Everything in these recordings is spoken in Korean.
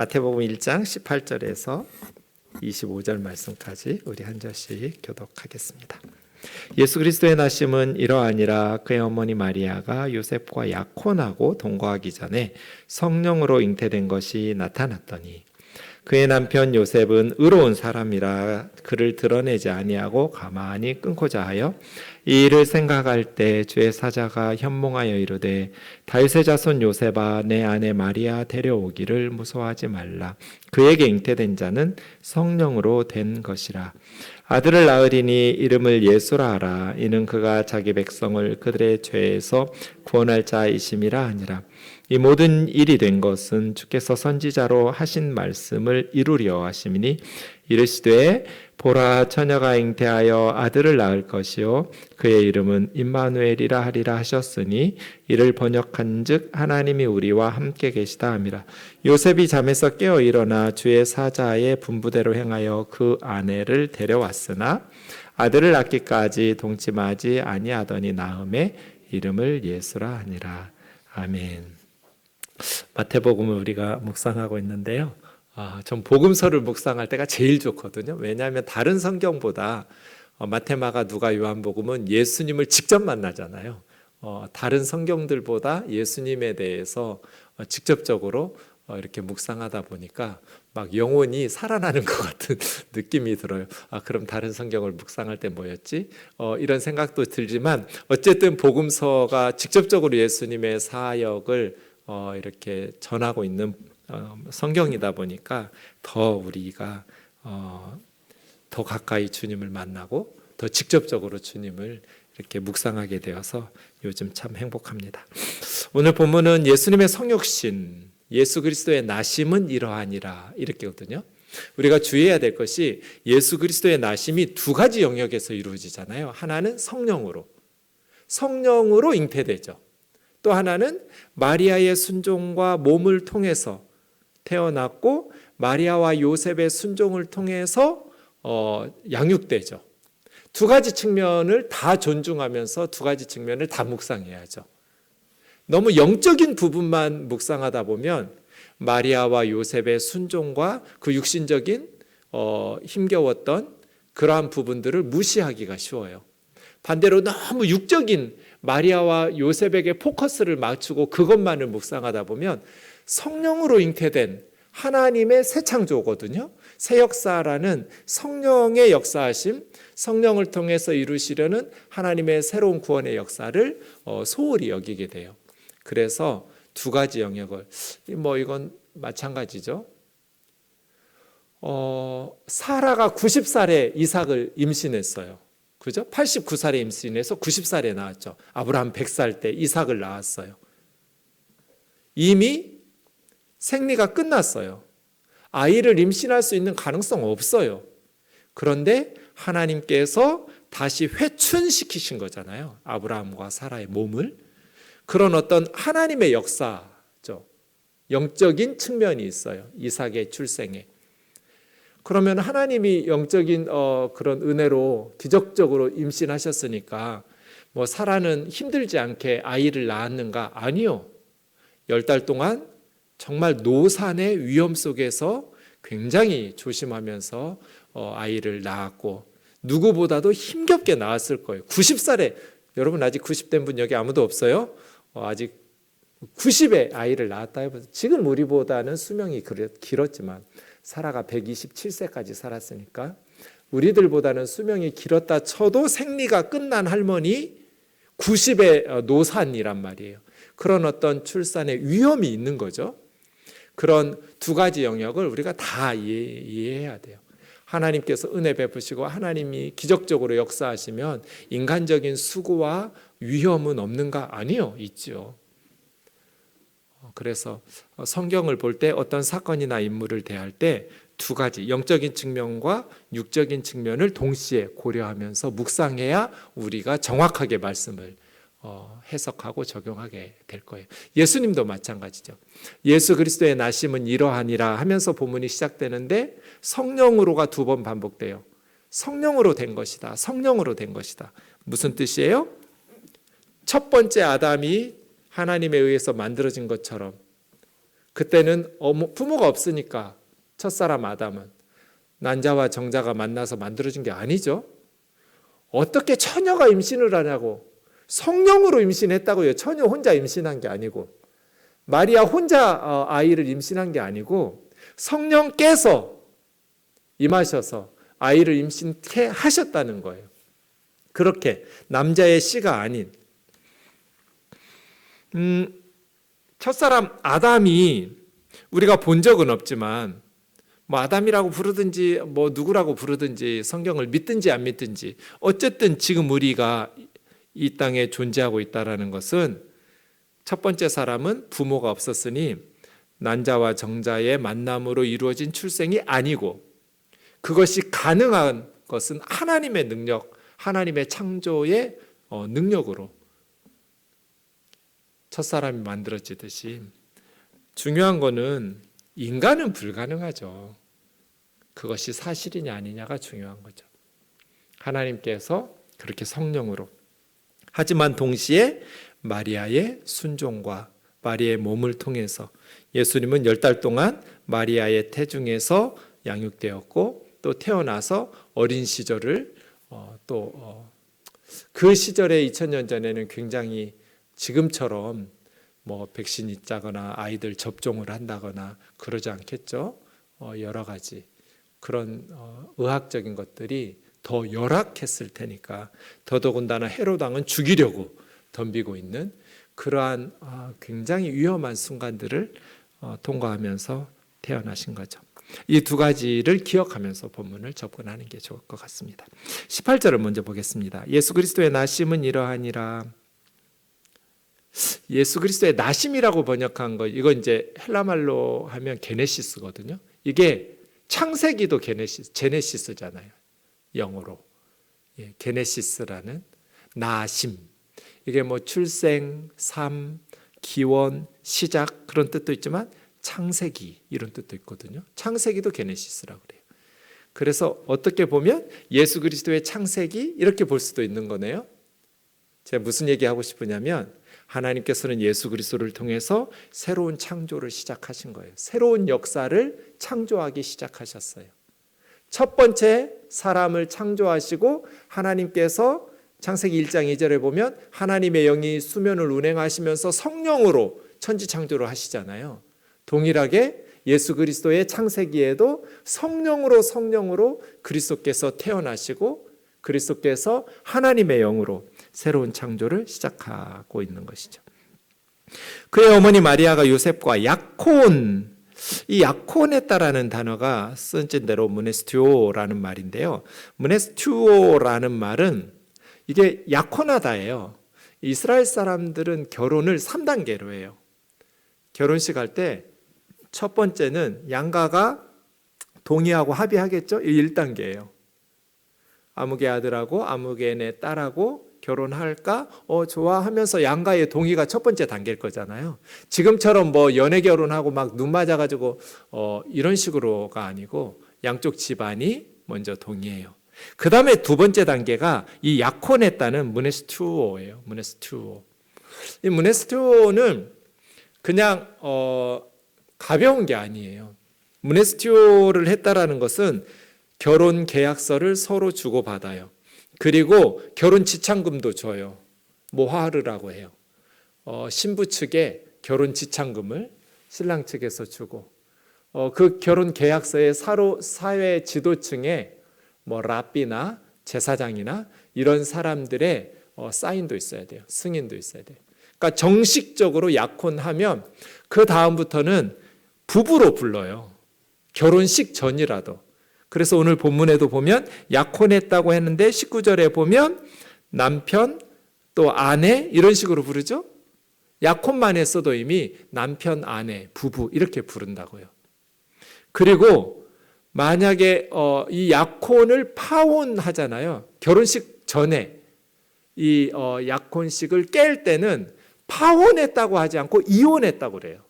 마태복음 1장 18절에서 25절 말씀까지 우리 한 절씩 교독하겠습니다. 예수 그리스도의 나심은 이러하니라. 그의 어머니 마리아가 요셉과 약혼하고 동거하기 전에 성령으로 잉태된 것이 나타났더니 그의 남편 요셉은 의로운 사람이라 그를 드러내지 아니하고 가만히 끊고자 하여 이 일을 생각할 때 주의 사자가 현몽하여 이르되 다윗의 자손 요셉아 내 아내 마리아 데려오기를 무서워하지 말라. 그에게 잉태된 자는 성령으로 된 것이라. 아들을 낳으리니 이름을 예수라 하라. 이는 그가 자기 백성을 그들의 죄에서 구원할 자이심이라 하니라. 이 모든 일이 된 것은 주께서 선지자로 하신 말씀을 이루려 하심이니 이르시되 보라 처녀가 잉태하여 아들을 낳을 것이요 그의 이름은 임마누엘이라 하리라 하셨으니 이를 번역한즉 하나님이 우리와 함께 계시다 함이라. 요셉이 잠에서 깨어 일어나 주의 사자의 분부대로 행하여 그 아내를 데려왔으나 아들을 낳기까지 동침하지 아니하더니 나음에 이름을 예수라 하니라. 아멘. 마태복음을 우리가 묵상하고 있는데요. 전 복음서를 묵상할 때가 제일 좋거든요. 왜냐하면 다른 성경보다 마태, 마가, 누가, 요한복음은 예수님을 직접 만나잖아요. 다른 성경들보다 예수님에 대해서 직접적으로 이렇게 묵상하다 보니까 막 영혼이 살아나는 것 같은 느낌이 들어요. 그럼 다른 성경을 묵상할 때 뭐였지? 이런 생각도 들지만 어쨌든 복음서가 직접적으로 예수님의 사역을 이렇게 전하고 있는 성경이다 보니까 더 우리가 더 가까이 주님을 만나고 더 직접적으로 주님을 이렇게 묵상하게 되어서 요즘 참 행복합니다. 오늘 본문은 예수님의 성육신, 예수 그리스도의 나심은 이러하니라 이렇게거든요. 우리가 주의해야 될 것이 예수 그리스도의 나심이 두 가지 영역에서 이루어지잖아요. 하나는 성령으로 잉태되죠. 또 하나는 마리아의 순종과 몸을 통해서 태어났고 마리아와 요셉의 순종을 통해서 양육되죠. 두 가지 측면을 다 존중하면서 두 가지 측면을 다 묵상해야죠. 너무 영적인 부분만 묵상하다 보면 마리아와 요셉의 순종과 그 육신적인 힘겨웠던 그러한 부분들을 무시하기가 쉬워요. 반대로 너무 육적인 마리아와 요셉에게 포커스를 맞추고 그것만을 묵상하다 보면 성령으로 잉태된 하나님의 새 창조거든요. 새 역사라는 성령의 역사하심, 성령을 통해서 이루시려는 하나님의 새로운 구원의 역사를 소홀히 여기게 돼요. 그래서 두 가지 영역을 이건 마찬가지죠. 사라가 90살에 이삭을 임신했어요. 그죠? 89살에 임신해서 90살에 낳았죠. 아브라함 100살 때 이삭을 낳았어요. 이미 생리가 끝났어요. 아이를 임신할 수 있는 가능성 없어요. 그런데 하나님께서 다시 회춘시키신 거잖아요. 아브라함과 사라의 몸을. 그런 어떤 하나님의 역사죠. 영적인 측면이 있어요. 이삭의 출생에. 그러면 하나님이 영적인 그런 은혜로 기적적으로 임신하셨으니까 사라는 힘들지 않게 아이를 낳았는가? 아니요. 10달 동안 정말 노산의 위험 속에서 굉장히 조심하면서 아이를 낳았고 누구보다도 힘겹게 낳았을 거예요. 90살에 여러분 아직 90된 분 여기 아무도 없어요? 아직 90에 아이를 낳았다 해보세요. 지금 우리보다는 수명이 길었지만 사라가 127세까지 살았으니까 우리들보다는 수명이 길었다 쳐도 생리가 끝난 할머니 90의 노산이란 말이에요. 그런 어떤 출산의 위험이 있는 거죠. 그런 두 가지 영역을 우리가 다 이해해야 돼요. 하나님께서 은혜 베푸시고 하나님이 기적적으로 역사하시면 인간적인 수고와 위험은 없는가? 아니요, 있죠. 그래서 성경을 볼 때 어떤 사건이나 인물을 대할 때 두 가지 영적인 측면과 육적인 측면을 동시에 고려하면서 묵상해야 우리가 정확하게 말씀을 해석하고 적용하게 될 거예요. 예수님도 마찬가지죠. 예수 그리스도의 나심은 이러하니라 하면서 본문이 시작되는데 성령으로가 두 번 반복돼요. 성령으로 된 것이다. 성령으로 된 것이다. 무슨 뜻이에요? 첫 번째 아담이 하나님에 의해서 만들어진 것처럼 그때는 부모가 없으니까 첫사람 아담은 난자와 정자가 만나서 만들어진 게 아니죠. 어떻게 처녀가 임신을 하냐고. 성령으로 임신했다고요. 처녀 혼자 임신한 게 아니고, 마리아 혼자 아이를 임신한 게 아니고 성령께서 임하셔서 아이를 임신케 하셨다는 거예요. 그렇게 남자의 씨가 아닌 첫사람 아담이 우리가 본 적은 없지만 뭐 아담이라고 부르든지 뭐 누구라고 부르든지 성경을 믿든지 안 믿든지 어쨌든 지금 우리가 이 땅에 존재하고 있다는 것은 첫 번째 사람은 부모가 없었으니 난자와 정자의 만남으로 이루어진 출생이 아니고, 그것이 가능한 것은 하나님의 능력, 하나님의 창조의 능력으로 첫사람이 만들어지듯이, 중요한 거는 인간은 불가능하죠. 그것이 사실이냐 아니냐가 중요한 거죠. 하나님께서 그렇게 성령으로, 하지만 동시에 마리아의 순종과 마리아의 몸을 통해서 예수님은 10달 동안 마리아의 태중에서 양육되었고, 또 태어나서 어린 시절을 그 시절에 2000년 전에는 굉장히 지금처럼 뭐 백신이 있다거나 아이들 접종을 한다거나 그러지 않겠죠. 여러 가지 그런 의학적인 것들이 더 열악했을 테니까, 더더군다나 헤롯 왕은 죽이려고 덤비고 있는 그러한 굉장히 위험한 순간들을 통과하면서 태어나신 거죠. 이 두 가지를 기억하면서 본문을 접근하는 게 좋을 것 같습니다. 18절을 먼저 보겠습니다. 예수 그리스도의 나심은 이러하니라. 예수 그리스도의 나심이라고 번역한 거, 이거 이제 헬라말로 하면 게네시스거든요. 이게 창세기도 제네시스잖아요. 영어로. 게네시스라는 나심. 이게 뭐 출생, 삶, 기원, 시작 그런 뜻도 있지만 창세기 이런 뜻도 있거든요. 창세기도 게네시스라고 그래요. 그래서 어떻게 보면 예수 그리스도의 창세기 이렇게 볼 수도 있는 거네요. 제가 무슨 얘기하고 싶으냐면, 하나님께서는 예수 그리스도를 통해서 새로운 창조를 시작하신 거예요. 새로운 역사를 창조하기 시작하셨어요. 첫 번째 사람을 창조하시고, 하나님께서 창세기 1장 2절에 보면 하나님의 영이 수면을 운행하시면서 성령으로 천지 창조를 하시잖아요. 동일하게 예수 그리스도의 창세기에도 성령으로 그리스도께서 태어나시고, 그리스도께서 하나님의 영으로 새로운 창조를 시작하고 있는 것이죠. 그의 어머니 마리아가 요셉과 약혼, 이 약혼했다라는 단어가 쓴진 대로 무네스튜오라는 말인데요. 무네스튜오라는 말은 이게 약혼하다예요. 이스라엘 사람들은 결혼을 3단계로 해요. 결혼식 할 때 첫 번째는 양가가 동의하고 합의하겠죠. 이 1단계예요. 아무개 아들하고 아무개네 딸하고 결혼할까? 좋아 하면서 양가의 동의가 첫 번째 단계일 거잖아요. 지금처럼 뭐 연애 결혼하고 막 눈 맞아가지고 이런 식으로가 아니고 양쪽 집안이 먼저 동의해요. 그 다음에 두 번째 단계가 이 약혼했다는 무네스튜오예요. 무네스튜오. 이 무네스튜오는 그냥 가벼운 게 아니에요. 무네스튜오를 했다라는 것은 결혼 계약서를 서로 주고받아요. 그리고 결혼 지참금도 줘요. 모하르라고 해요. 신부 측에 결혼 지참금을 신랑 측에서 주고, 그 결혼 계약서에 사회 지도층에 뭐 랍비나 제사장이나 이런 사람들의 사인도 있어야 돼요. 승인도 있어야 돼요. 그러니까 정식적으로 약혼하면 그 다음부터는 부부로 불러요. 결혼식 전이라도. 그래서 오늘 본문에도 보면 약혼했다고 했는데 19절에 보면 남편 또 아내 이런 식으로 부르죠. 약혼만 했어도 이미 남편, 아내, 부부 이렇게 부른다고요. 그리고 만약에 이 약혼을 파혼하잖아요. 결혼식 전에 이 약혼식을 깰 때는 파혼했다고 하지 않고 이혼했다고 그래요.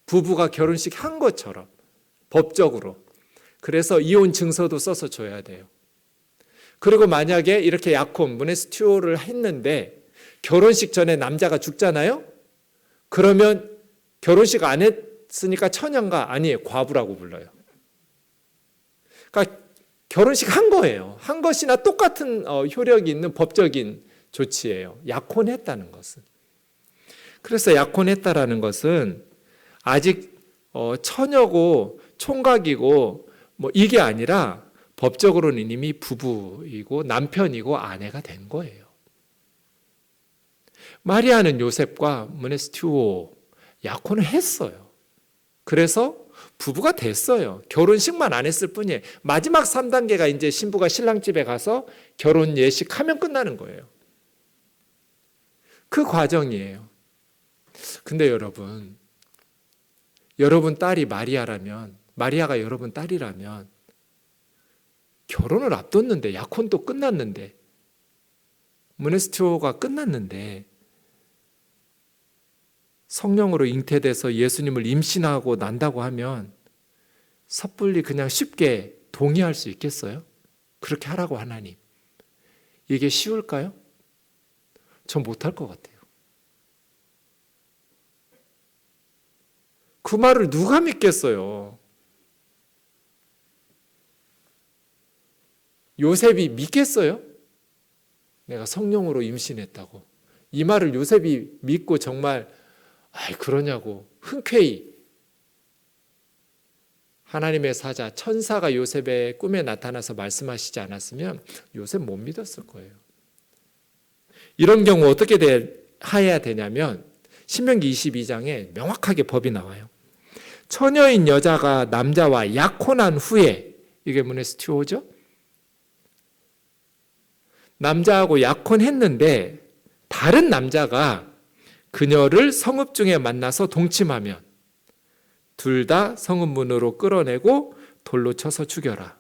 부부가 결혼식 한 것처럼 법적으로. 그래서 이혼 증서도 써서 줘야 돼요. 그리고 만약에 이렇게 약혼, 무네스튜오를 했는데 결혼식 전에 남자가 죽잖아요. 그러면 결혼식 안 했으니까 처녀인가? 아니에요. 과부라고 불러요. 그러니까 결혼식 한 거예요. 한 것이나 똑같은 효력이 있는 법적인 조치예요. 약혼했다는 것은. 그래서 약혼했다라는 것은 아직 처녀고 총각이고 뭐 이게 아니라 법적으로는 이미 부부이고 남편이고 아내가 된 거예요. 마리아는 요셉과 문에스튜오 약혼을 했어요. 그래서 부부가 됐어요. 결혼식만 안 했을 뿐이에요. 마지막 3단계가 이제 신부가 신랑 집에 가서 결혼 예식하면 끝나는 거예요. 그 과정이에요. 근데 여러분 딸이 마리아가 여러분 딸이라면 결혼을 앞뒀는데 약혼도 끝났는데 문에스튜오가 끝났는데 성령으로 잉태돼서 예수님을 임신하고 난다고 하면 섣불리 그냥 쉽게 동의할 수 있겠어요? 그렇게 하라고 하나님. 이게 쉬울까요? 전 못할 것 같아요. 그 말을 누가 믿겠어요? 요셉이 믿겠어요? 내가 성령으로 임신했다고. 이 말을 요셉이 믿고 정말 그러냐고 흔쾌히 하나님의 사자 천사가 요셉의 꿈에 나타나서 말씀하시지 않았으면 요셉 못 믿었을 거예요. 이런 경우 어떻게 해야 되냐면 신명기 22장에 명확하게 법이 나와요. 처녀인 여자가 남자와 약혼한 후에, 이게 문에스튜오죠? 남자하고 약혼했는데 다른 남자가 그녀를 성읍 중에 만나서 동침하면 둘 다 성읍문으로 끌어내고 돌로 쳐서 죽여라.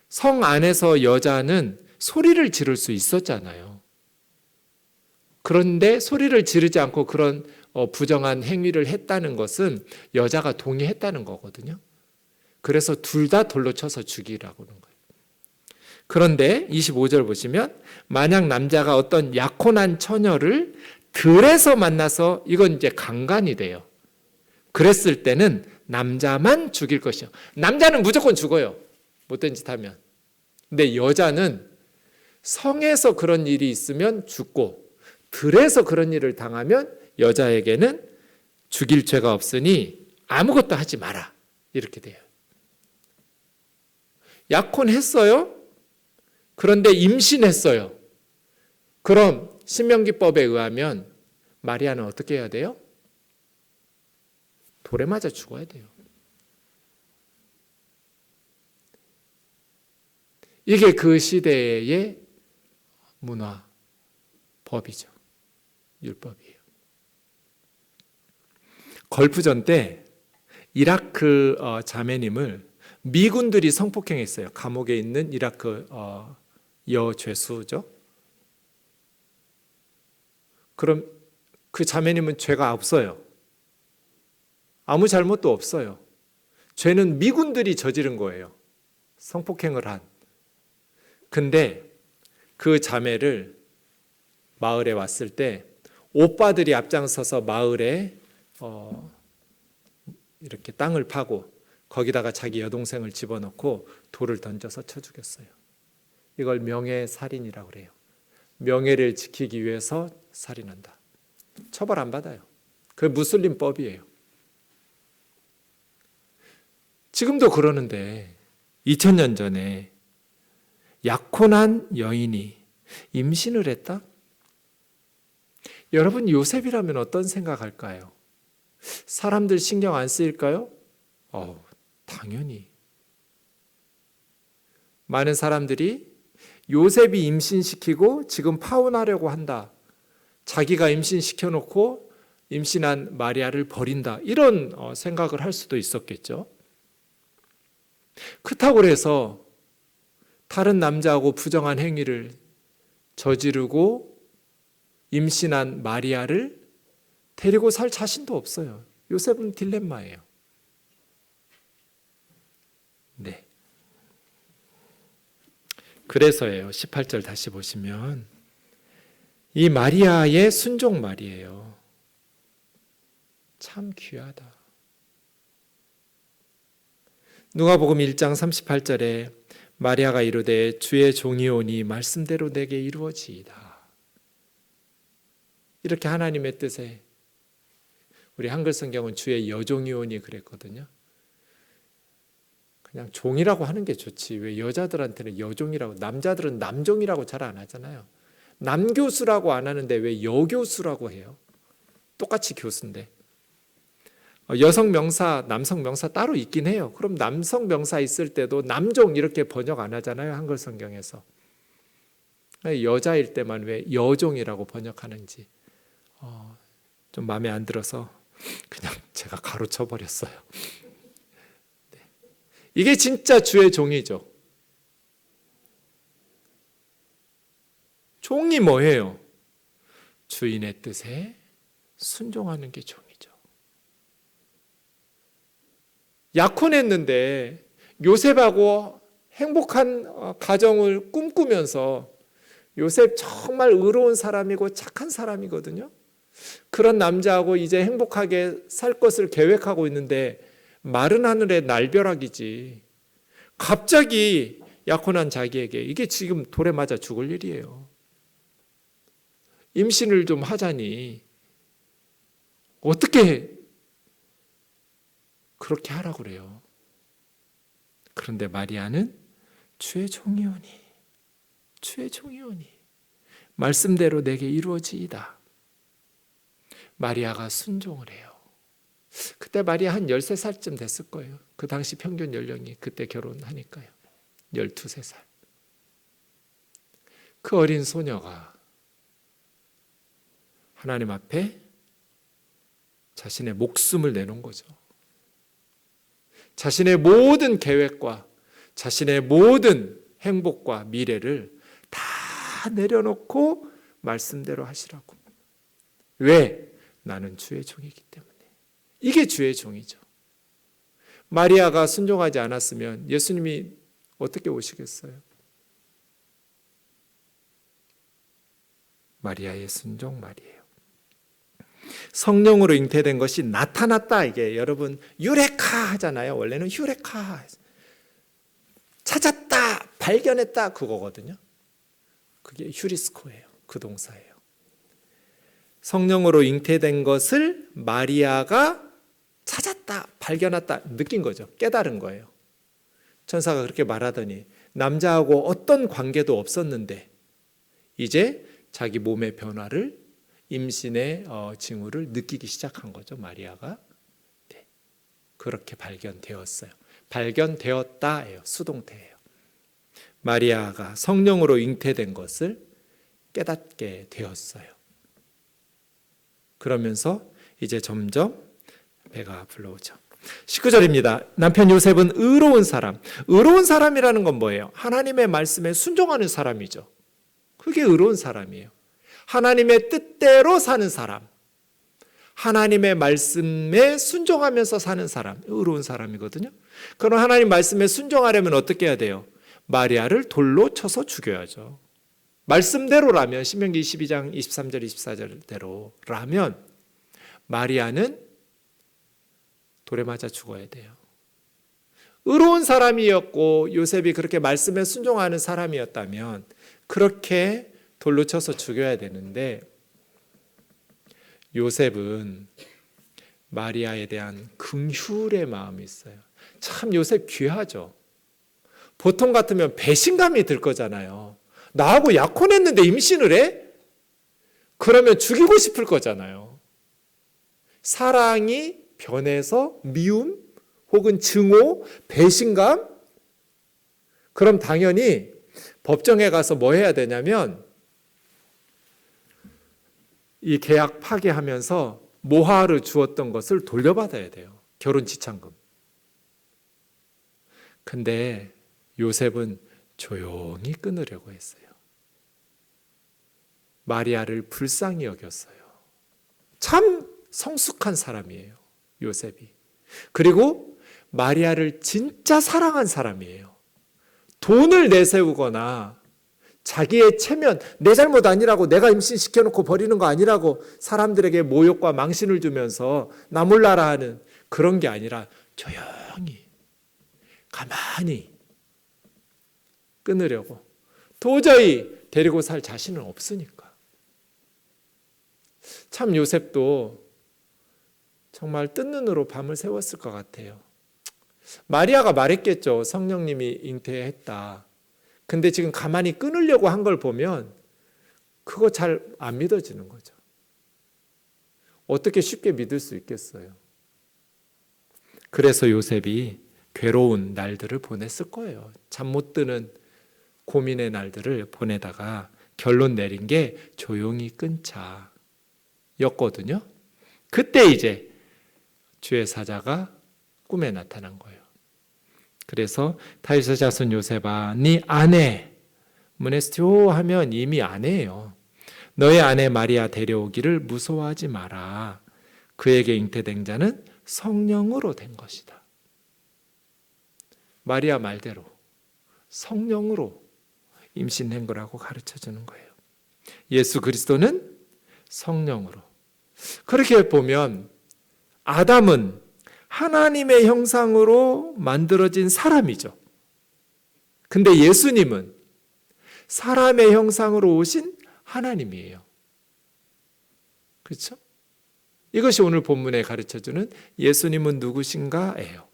성 안에서 여자는 소리를 지를 수 있었잖아요. 그런데 소리를 지르지 않고 그런 부정한 행위를 했다는 것은 여자가 동의했다는 거거든요. 그래서 둘 다 돌로 쳐서 죽이라고 하는 거예요. 그런데 25절 보시면 만약 남자가 어떤 약혼한 처녀를 들에서 만나서, 이건 이제 강간이 돼요. 그랬을 때는 남자만 죽일 것이요. 남자는 무조건 죽어요. 못된 짓 하면. 근데 여자는 성에서 그런 일이 있으면 죽고 들에서 그런 일을 당하면 여자에게는 죽일 죄가 없으니 아무것도 하지 마라. 이렇게 돼요. 약혼했어요. 그런데 임신했어요. 그럼 신명기법에 의하면 마리아는 어떻게 해야 돼요? 돌에 맞아 죽어야 돼요. 이게 그 시대의 문화, 법이죠. 율법이에요. 걸프전 때 이라크 자매님을 미군들이 성폭행했어요. 감옥에 있는 이라크 여죄수죠. 그럼 그 자매님은 죄가 없어요. 아무 잘못도 없어요. 죄는 미군들이 저지른 거예요. 성폭행을 한. 근데 그 자매를 마을에 왔을 때 오빠들이 앞장서서 마을에 이렇게 땅을 파고 거기다가 자기 여동생을 집어넣고 돌을 던져서 쳐 죽였어요. 이걸 명예살인이라고 그래요. 명예를 지키기 위해서 살인한다. 처벌 안 받아요. 그게 무슬림법이에요. 지금도 그러는데 2000년 전에 약혼한 여인이 임신을 했다? 여러분 요셉이라면 어떤 생각할까요? 사람들 신경 안 쓰일까요? 당연히. 많은 사람들이 요셉이 임신시키고 지금 파혼하려고 한다. 자기가 임신시켜놓고 임신한 마리아를 버린다. 이런 생각을 할 수도 있었겠죠. 그렇다고 해서 다른 남자하고 부정한 행위를 저지르고 임신한 마리아를 데리고 살 자신도 없어요. 요셉은 딜레마예요. 네. 그래서예요. 18절 다시 보시면 이 마리아의 순종 말이에요. 참 귀하다. 누가복음 1장 38절에 마리아가 이르되 주의 종이 오니 말씀대로 내게 이루어지이다. 이렇게 하나님의 뜻에, 우리 한글 성경은 주의 여종이 오니 그랬거든요. 그냥 종이라고 하는 게 좋지, 왜 여자들한테는 여종이라고, 남자들은 남종이라고 잘 안 하잖아요. 남교수라고 안 하는데 왜 여교수라고 해요? 똑같이 교수인데. 여성 명사, 남성 명사 따로 있긴 해요. 그럼 남성 명사 있을 때도 남종 이렇게 번역 안 하잖아요, 한글 성경에서. 여자일 때만 왜 여종이라고 번역하는지 좀 마음에 안 들어서 그냥 제가 가로쳐 버렸어요. 네. 이게 진짜 주의 종이죠. 종이 뭐예요? 주인의 뜻에 순종하는 게 종이죠. 약혼했는데 요셉하고 행복한 가정을 꿈꾸면서, 요셉 정말 의로운 사람이고 착한 사람이거든요. 그런 남자하고 이제 행복하게 살 것을 계획하고 있는데 마른 하늘의 날벼락이지, 갑자기 약혼한 자기에게, 이게 지금 돌에 맞아 죽을 일이에요. 임신을 좀 하자니 어떻게 그렇게 하라고 그래요. 그런데 마리아는 주의 종이오니, 주의 종이오니 말씀대로 내게 이루어지이다. 마리아가 순종을 해요. 그때 마리아 한 13살쯤 됐을 거예요. 그 당시 평균 연령이, 그때 결혼하니까요. 12~13살. 그 어린 소녀가 하나님 앞에 자신의 목숨을 내놓은 거죠. 자신의 모든 계획과 자신의 모든 행복과 미래를 다 내려놓고 말씀대로 하시라고. 왜? 나는 주의 종이기 때문에. 이게 주의 종이죠. 마리아가 순종하지 않았으면 예수님이 어떻게 오시겠어요? 마리아의 순종 말이에요. 성령으로 잉태된 것이 나타났다. 이게 여러분 유레카 하잖아요. 원래는 유레카, 찾았다, 발견했다, 그거거든요. 그게 휴리스코예요. 그 동사예요. 성령으로 잉태된 것을 마리아가 찾았다, 발견했다, 느낀 거죠. 깨달은 거예요. 천사가 그렇게 말하더니 남자하고 어떤 관계도 없었는데 이제 자기 몸의 변화를, 임신의 징후를 느끼기 시작한 거죠. 마리아가. 네. 그렇게 발견되었어요. 발견되었다예요. 수동태예요. 마리아가 성령으로 잉태된 것을 깨닫게 되었어요. 그러면서 이제 점점 배가 불러오죠. 19절입니다. 남편 요셉은 의로운 사람. 의로운 사람이라는 건 뭐예요? 하나님의 말씀에 순종하는 사람이죠. 그게 의로운 사람이에요. 하나님의 뜻대로 사는 사람, 하나님의 말씀에 순종하면서 사는 사람, 의로운 사람이거든요. 그럼 하나님 말씀에 순종하려면 어떻게 해야 돼요? 마리아를 돌로 쳐서 죽여야죠. 말씀대로라면, 신명기 22장 23절 24절대로라면 마리아는 돌에 맞아 죽어야 돼요. 의로운 사람이었고 요셉이 그렇게 말씀에 순종하는 사람이었다면 그렇게 돌로 쳐서 죽여야 되는데, 요셉은 마리아에 대한 긍휼의 마음이 있어요. 참 요셉 귀하죠. 보통 같으면 배신감이 들 거잖아요. 나하고 약혼했는데 임신을 해? 그러면 죽이고 싶을 거잖아요. 사랑이 변해서 미움 혹은 증오, 배신감? 그럼 당연히 법정에 가서 뭐 해야 되냐면 이 계약 파기하면서 모하를 주었던 것을 돌려받아야 돼요. 결혼 지참금. 근데 요셉은 조용히 끊으려고 했어요. 마리아를 불쌍히 여겼어요. 참 성숙한 사람이에요, 요셉이. 그리고 마리아를 진짜 사랑한 사람이에요. 돈을 내세우거나 자기의 체면, 내 잘못 아니라고, 내가 임신시켜놓고 버리는 거 아니라고 사람들에게 모욕과 망신을 주면서 나 몰라라 하는 그런 게 아니라 조용히 가만히 끊으려고. 도저히 데리고 살 자신은 없으니까. 참 요셉도 정말 뜬 눈으로 밤을 새웠을 것 같아요. 마리아가 말했겠죠. 성령님이 잉태했다. 근데 지금 가만히 끊으려고 한 걸 보면 그거 잘 안 믿어지는 거죠. 어떻게 쉽게 믿을 수 있겠어요? 그래서 요셉이 괴로운 날들을 보냈을 거예요. 잠 못 드는 고민의 날들을 보내다가 결론 내린 게 조용히 끊자였거든요. 그때 이제 주의 사자가 꿈에 나타난 거예요. 그래서 다윗의 자손 요셉아, 네 아내 문에스티오 하면 이미 아내예요. 너의 아내 마리아 데려오기를 무서워하지 마라. 그에게 잉태된 자는 성령으로 된 것이다. 마리아 말대로 성령으로 임신한 거라고 가르쳐 주는 거예요. 예수 그리스도는 성령으로. 그렇게 보면 아담은 하나님의 형상으로 만들어진 사람이죠. 근데 예수님은 사람의 형상으로 오신 하나님이에요. 그렇죠? 이것이 오늘 본문에 가르쳐주는 예수님은 누구신가예요.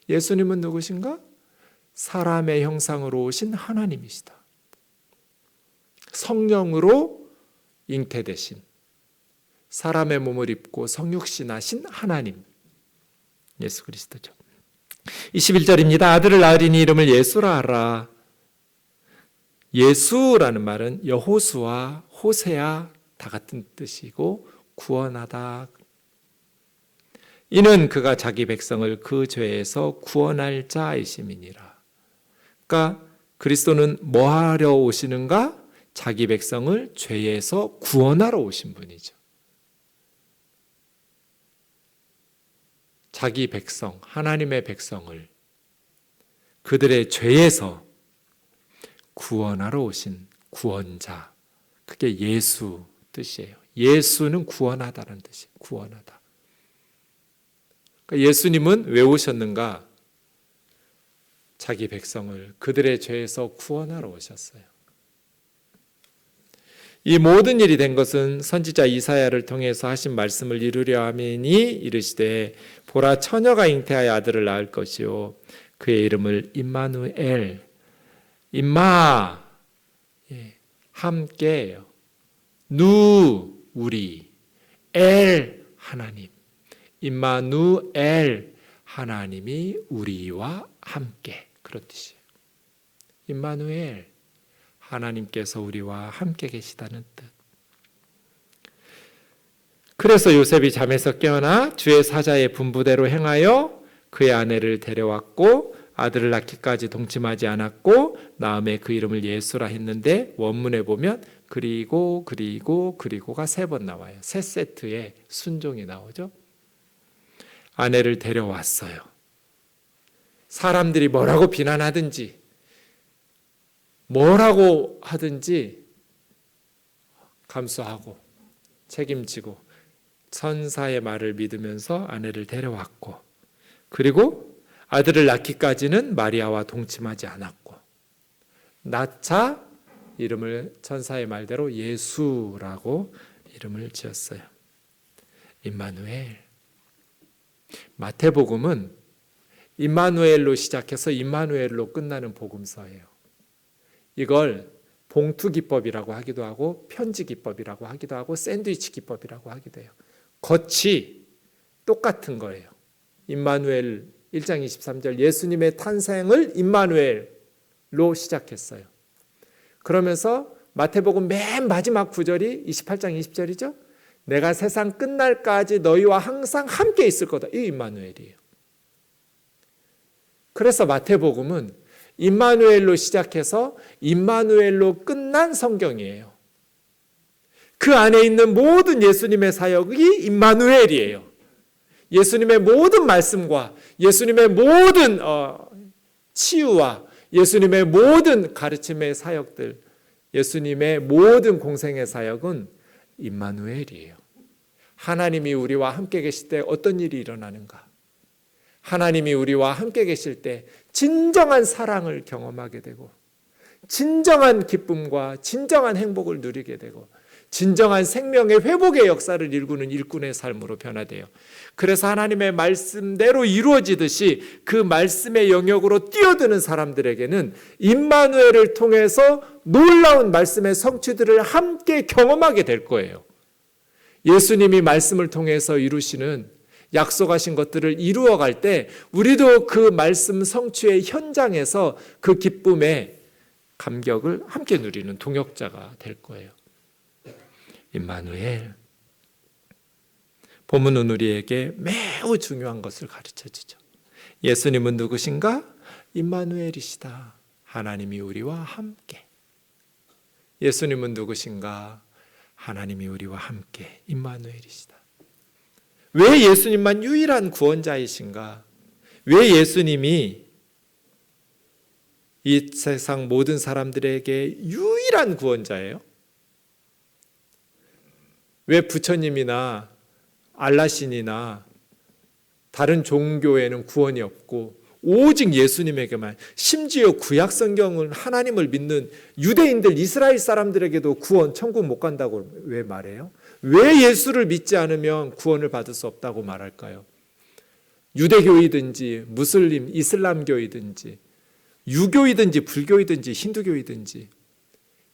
예수님은 누구신가? 사람의 형상으로 오신 하나님이시다. 성령으로 잉태되신, 사람의 몸을 입고 성육신하신 하나님, 예수 그리스도죠. 21절입니다. 아들을 낳으리니 이름을 예수라 하라. 예수라는 말은 여호수아, 호세아 다 같은 뜻이고 구원하다. 이는 그가 자기 백성을 그 죄에서 구원할 자이심이니라. 그러니까 그리스도는 뭐 하려 오시는가? 자기 백성을 죄에서 구원하러 오신 분이죠. 자기 백성, 하나님의 백성을 그들의 죄에서 구원하러 오신 구원자. 그게 예수 뜻이에요. 예수는 구원하다라는 뜻이에요. 구원하다. 그러니까 예수님은 왜 오셨는가? 자기 백성을 그들의 죄에서 구원하러 오셨어요. 이 모든 일이 된 것은 선지자 이사야를 통해서 하신 말씀을 이루려 함이니 이르시되 보라 처녀가 잉태하여 아들을 낳을 것이요 그의 이름을 임마누엘, 임마 함께예요. 누 우리, 엘 하나님, 임마누엘 하나님이 우리와 함께, 그런 뜻이에요. 임마누엘, 하나님께서 우리와 함께 계시다는 뜻. 그래서 요셉이 잠에서 깨어나 주의 사자의 분부대로 행하여 그의 아내를 데려왔고 아들을 낳기까지 동침하지 않았고 다음에 그 이름을 예수라 했는데 원문에 보면 그리고가 3번 나와요. 3세트의 순종이 나오죠. 아내를 데려왔어요. 사람들이 뭐라고 비난하든지 뭐라고 하든지 감수하고 책임지고 천사의 말을 믿으면서 아내를 데려왔고 그리고 아들을 낳기까지는 마리아와 동침하지 않았고 낳자 이름을 천사의 말대로 예수라고 이름을 지었어요. 임마누엘. 마태복음은 임마누엘로 시작해서 임마누엘로 끝나는 복음서예요. 이걸 봉투 기법이라고 하기도 하고 편지 기법이라고 하기도 하고 샌드위치 기법이라고 하기도 해요. 겉이 똑같은 거예요. 임마누엘 1장 23절 예수님의 탄생을 임마누엘로 시작했어요. 그러면서 마태복음 맨 마지막 구절이 28장 20절이죠. 내가 세상 끝날까지 너희와 항상 함께 있을 거다. 이 임마누엘이에요. 그래서 마태복음은 임마누엘로 시작해서 임마누엘로 끝난 성경이에요. 그 안에 있는 모든 예수님의 사역이 임마누엘이에요. 예수님의 모든 말씀과 예수님의 모든 치유와 예수님의 모든 가르침의 사역들 예수님의 모든 공생의 사역은 임마누엘이에요. 하나님이 우리와 함께 계실 때 어떤 일이 일어나는가? 하나님이 우리와 함께 계실 때 진정한 사랑을 경험하게 되고, 진정한 기쁨과 진정한 행복을 누리게 되고, 진정한 생명의 회복의 역사를 일구는 일꾼의 삶으로 변화돼요. 그래서 하나님의 말씀대로 이루어지듯이 그 말씀의 영역으로 뛰어드는 사람들에게는 임마누엘을 통해서 놀라운 말씀의 성취들을 함께 경험하게 될 거예요. 예수님이 말씀을 통해서 이루시는 약속하신 것들을 이루어갈 때 우리도 그 말씀 성취의 현장에서 그 기쁨의 감격을 함께 누리는 동역자가 될 거예요. 임마누엘. 본문은 우리에게 매우 중요한 것을 가르쳐주죠. 예수님은 누구신가? 임마누엘이시다. 하나님이 우리와 함께. 예수님은 누구신가? 하나님이 우리와 함께. 임마누엘이시다. 왜 예수님만 유일한 구원자이신가? 왜 예수님이 이 세상 모든 사람들에게 유일한 구원자예요? 왜 부처님이나 알라신이나 다른 종교에는 구원이 없고 오직 예수님에게만, 심지어 구약 성경은 하나님을 믿는 유대인들, 이스라엘 사람들에게도 구원, 천국 못 간다고 왜 말해요? 왜 예수를 믿지 않으면 구원을 받을 수 없다고 말할까요? 유대교이든지 무슬림, 이슬람교이든지 유교이든지 불교이든지 힌두교이든지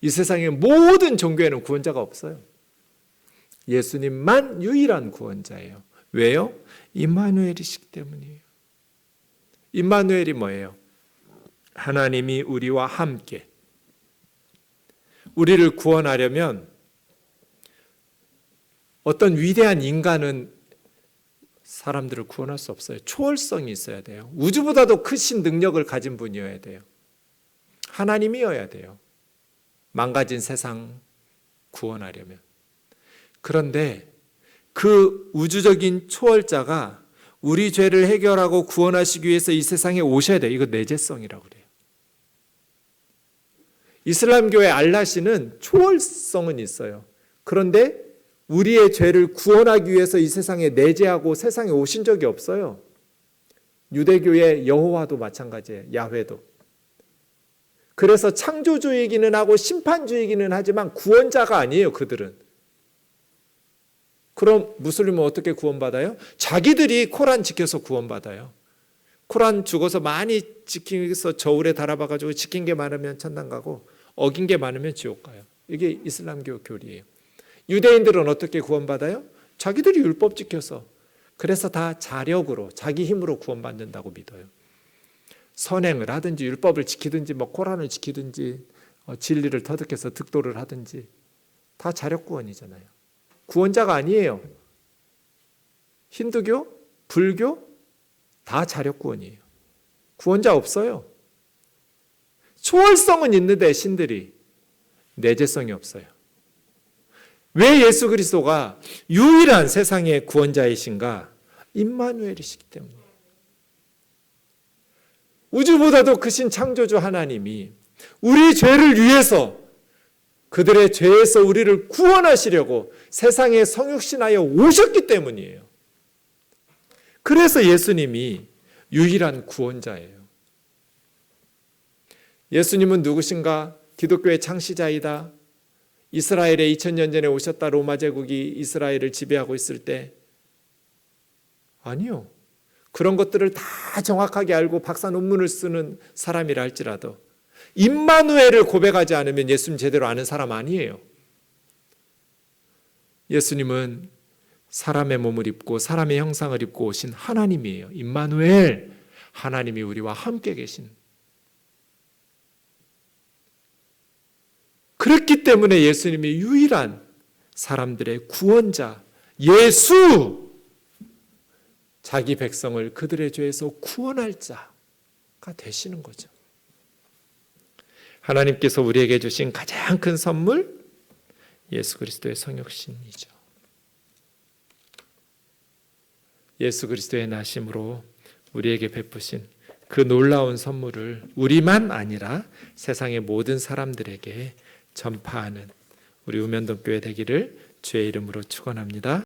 이 세상의 모든 종교에는 구원자가 없어요. 예수님만 유일한 구원자예요. 왜요? 임마누엘이시기 때문이에요. 임마누엘이 뭐예요? 하나님이 우리와 함께. 우리를 구원하려면 어떤 위대한 인간은 사람들을 구원할 수 없어요. 초월성이 있어야 돼요. 우주보다도 크신 능력을 가진 분이어야 돼요. 하나님이어야 돼요. 망가진 세상 구원하려면. 그런데 그 우주적인 초월자가 우리 죄를 해결하고 구원하시기 위해서 이 세상에 오셔야 돼요. 이거 내재성이라고 그래요. 이슬람교의 알라신은 초월성은 있어요. 그런데 우리의 죄를 구원하기 위해서 이 세상에 내재하고 세상에 오신 적이 없어요. 유대교의 여호와도 마찬가지예요. 야훼도. 그래서 창조주이기는 하고 심판주이기는 하지만 구원자가 아니에요. 그들은. 그럼 무슬림은 어떻게 구원받아요? 자기들이 코란 지켜서 구원받아요. 코란 죽어서 많이 지키면서 저울에 달아봐가지고 지킨 게 많으면 천당 가고 어긴 게 많으면 지옥 가요. 이게 이슬람교 교리예요. 유대인들은 어떻게 구원받아요? 자기들이 율법 지켜서. 그래서 다 자력으로, 자기 힘으로 구원받는다고 믿어요. 선행을 하든지 율법을 지키든지 코란을 지키든지 진리를 터득해서 득도를 하든지 다 자력 구원이잖아요. 구원자가 아니에요. 힌두교, 불교 다 자력 구원이에요. 구원자 없어요. 초월성은 있는데 신들이 내재성이 없어요. 왜 예수 그리스도가 유일한 세상의 구원자이신가? 임마누엘이시기 때문이에요. 우주보다도 크신 창조주 하나님이 우리 죄를 위해서 그들의 죄에서 우리를 구원하시려고 세상에 성육신하여 오셨기 때문이에요. 그래서 예수님이 유일한 구원자예요. 예수님은 누구신가? 기독교의 창시자이다. 이스라엘에 2000년 전에 오셨다. 로마 제국이 이스라엘을 지배하고 있을 때. 아니요. 그런 것들을 다 정확하게 알고 박사 논문을 쓰는 사람이라 할지라도 임마누엘을 고백하지 않으면 예수님 제대로 아는 사람 아니에요. 예수님은 사람의 몸을 입고 사람의 형상을 입고 오신 하나님이에요. 임마누엘, 하나님이 우리와 함께 계신. 그렇기 때문에 예수님이 유일한 사람들의 구원자, 예수, 자기 백성을 그들의 죄에서 구원할 자가 되시는 거죠. 하나님께서 우리에게 주신 가장 큰 선물, 예수 그리스도의 성육신이죠. 예수 그리스도의 나심으로 우리에게 베푸신 그 놀라운 선물을 우리만 아니라 세상의 모든 사람들에게 전파하는 우리 우면동 교회 되기를 주의 이름으로 축원합니다.